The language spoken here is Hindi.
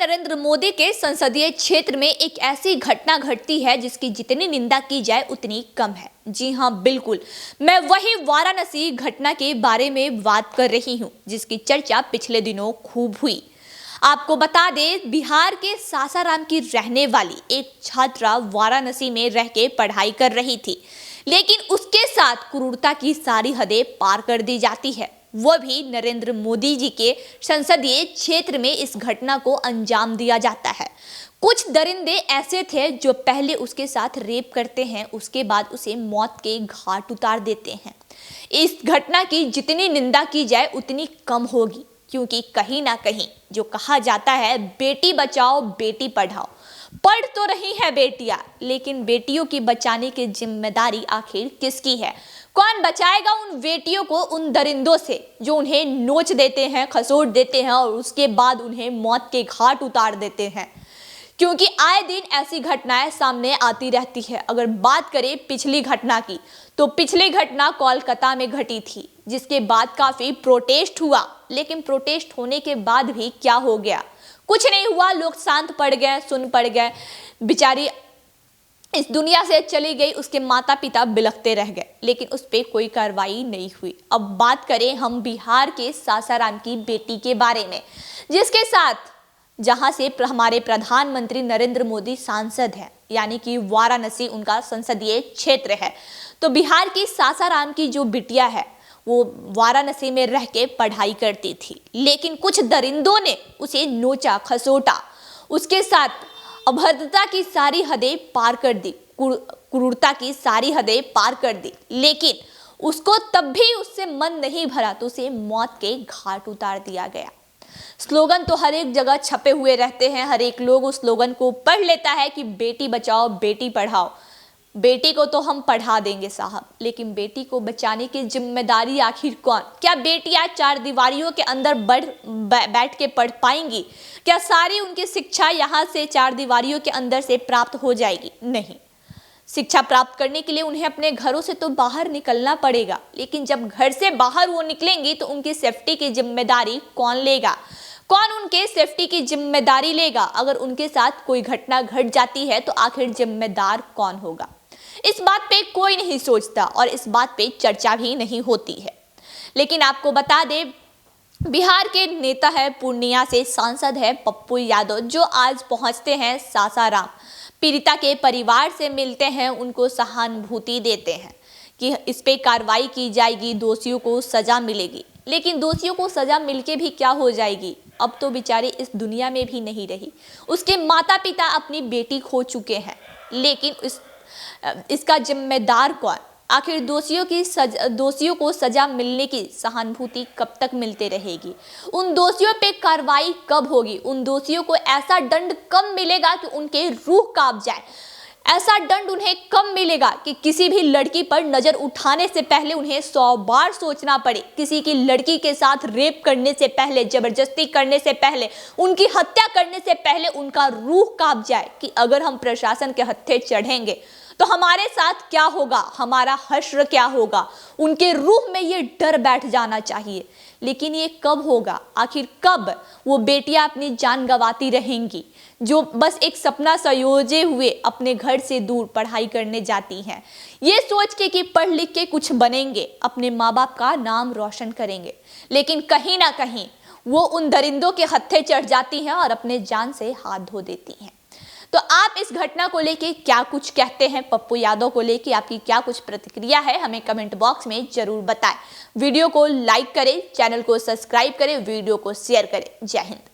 नरेंद्र मोदी के संसदीय क्षेत्र में एक ऐसी घटना घटती है जिसकी जितनी निंदा की जाए उतनी कम है। जी हां, बिल्कुल, मैं वही वाराणसी घटना के बारे में बात कर रही हूं जिसकी चर्चा पिछले दिनों खूब हुई। आपको बता दें, बिहार के सासाराम की रहने वाली एक छात्रा वाराणसी में रह के पढ़ाई कर रही थी, लेकिन उसके साथ क्रूरता की सारी हदें पार कर दी जाती है। वो भी नरेंद्र मोदी जी के संसदीय क्षेत्र में इस घटना को अंजाम दिया जाता है। कुछ दरिंदे ऐसे थे जो पहले उसके साथ रेप करते हैं, उसके बाद उसे मौत के घाट उतार देते हैं। इस घटना की जितनी निंदा की जाए उतनी कम होगी, क्योंकि कहीं ना कहीं जो कहा जाता है, बेटी बचाओ बेटी पढ़ाओ, पढ़ तो रही है बेटियां, लेकिन बेटियों की बचाने की जिम्मेदारी आखिर किसकी है? कौन बचाएगा उन बेटियों को उन दरिंदों से जो उन्हें नोच देते हैं, खसोट देते हैं और उसके बाद उन्हें मौत के घाट उतार देते हैं? क्योंकि आए दिन ऐसी घटनाएं सामने आती रहती है। अगर बात करें पिछली घटना की, तो पिछली घटना कोलकाता में घटी थी, जिसके बाद काफी प्रोटेस्ट हुआ। लेकिन प्रोटेस्ट होने के बाद भी क्या हो गया? कुछ नहीं हुआ। लोग शांत पड़ गए, सुन पड़ गए। बेचारी इस दुनिया से चली गई, उसके माता पिता बिलखते रह गए, लेकिन उस पर कोई कार्रवाई नहीं हुई। अब बात करें हम बिहार के सासाराम की बेटी के बारे में, जिसके साथ जहां से हमारे प्रधानमंत्री नरेंद्र मोदी सांसद हैं, यानी कि वाराणसी उनका संसदीय क्षेत्र है। तो बिहार की सासाराम की जो बिटिया है, वो वाराणसी में रह के पढ़ाई करती थी, लेकिन कुछ दरिंदों ने उसे नोचा, खसोटा, उसके साथ अभद्रता की सारी हदें पार कर दी, क्रूरता की सारी हदें पार कर दी। लेकिन उसको तब भी उससे मन नहीं भरा, तो उसे मौत के घाट उतार दिया गया। स्लोगन तो हर एक जगह छपे हुए रहते हैं, हर एक लोग उस स्लोगन को पढ़ लेता है कि बेटी बचाओ बेटी पढ़ाओ। बेटी को तो हम पढ़ा देंगे साहब, लेकिन बेटी को बचाने की जिम्मेदारी आखिर कौन? क्या बेटियां चार दीवारियों के अंदर बैठ के पढ़ पाएंगी? क्या सारी उनकी शिक्षा यहाँ से चार दीवारियों के अंदर से प्राप्त हो जाएगी? नहीं। शिक्षा प्राप्त करने के लिए उन्हें अपने घरों से तो बाहर निकलना पड़ेगा, लेकिन जब घर से बाहर वो निकलेंगी तो उनकी सेफ्टी की जिम्मेदारी कौन लेगा? कौन उनके सेफ्टी की जिम्मेदारी लेगा? अगर उनके साथ कोई घटना घट जाती है तो आखिर जिम्मेदार कौन होगा? इस बात पे कोई नहीं सोचता और इस बात पे चर्चा भी नहीं होती है। लेकिन आपको बता दें, बिहार के नेता है, पूर्णिया से सांसद है पप्पू यादव, जो आज पहुंचते हैं सासाराम, पीड़िता के परिवार से मिलते हैं, उनको सहानुभूति देते हैं कि इस पे कार्रवाई की जाएगी, दोषियों को सजा मिलेगी। लेकिन दोषियों को सजा मिलके भी क्या हो जाएगी? अब तो बेचारी इस दुनिया में भी नहीं रही। उसके माता पिता अपनी बेटी खो चुके हैं, लेकिन इसका जिम्मेदार कौन? आखिर दोषियों को सजा मिलने की सहानुभूति कब तक मिलते रहेगी? उन दोषियों पे कार्रवाई कब होगी? उन दोषियों को ऐसा दंड कब मिलेगा कि उनके रूह कांप जाए? ऐसा दंड उन्हें कब मिलेगा कि किसी भी लड़की पर नजर उठाने से पहले उन्हें 100 बार सोचना पड़े? किसी की लड़की के साथ रेप करने से पहले, जबरदस्ती करने से पहले, उनकी हत्या करने से पहले उनका रूह कांप जाए कि अगर हम प्रशासन के हत्थे चढ़ेंगे तो हमारे साथ क्या होगा, हमारा हश्र क्या होगा? उनके रूह में ये डर बैठ जाना चाहिए। लेकिन ये कब होगा? आखिर कब वो बेटियां अपनी जान गंवाती रहेंगी, जो बस एक सपना संयोजे हुए अपने घर से दूर पढ़ाई करने जाती हैं, ये सोच के कि पढ़ लिख के कुछ बनेंगे, अपने माँ बाप का नाम रोशन करेंगे, लेकिन कहीं ना कहीं वो उन दरिंदों के हत्थे चढ़ जाती हैं और अपने जान से हाथ धो देती हैं। तो आप इस घटना को लेके क्या कुछ कहते हैं? पप्पू यादव को लेके आपकी क्या कुछ प्रतिक्रिया है? हमें कमेंट बॉक्स में जरूर बताएं। वीडियो को लाइक करें, चैनल को सब्सक्राइब करें, वीडियो को शेयर करें। जय हिंद।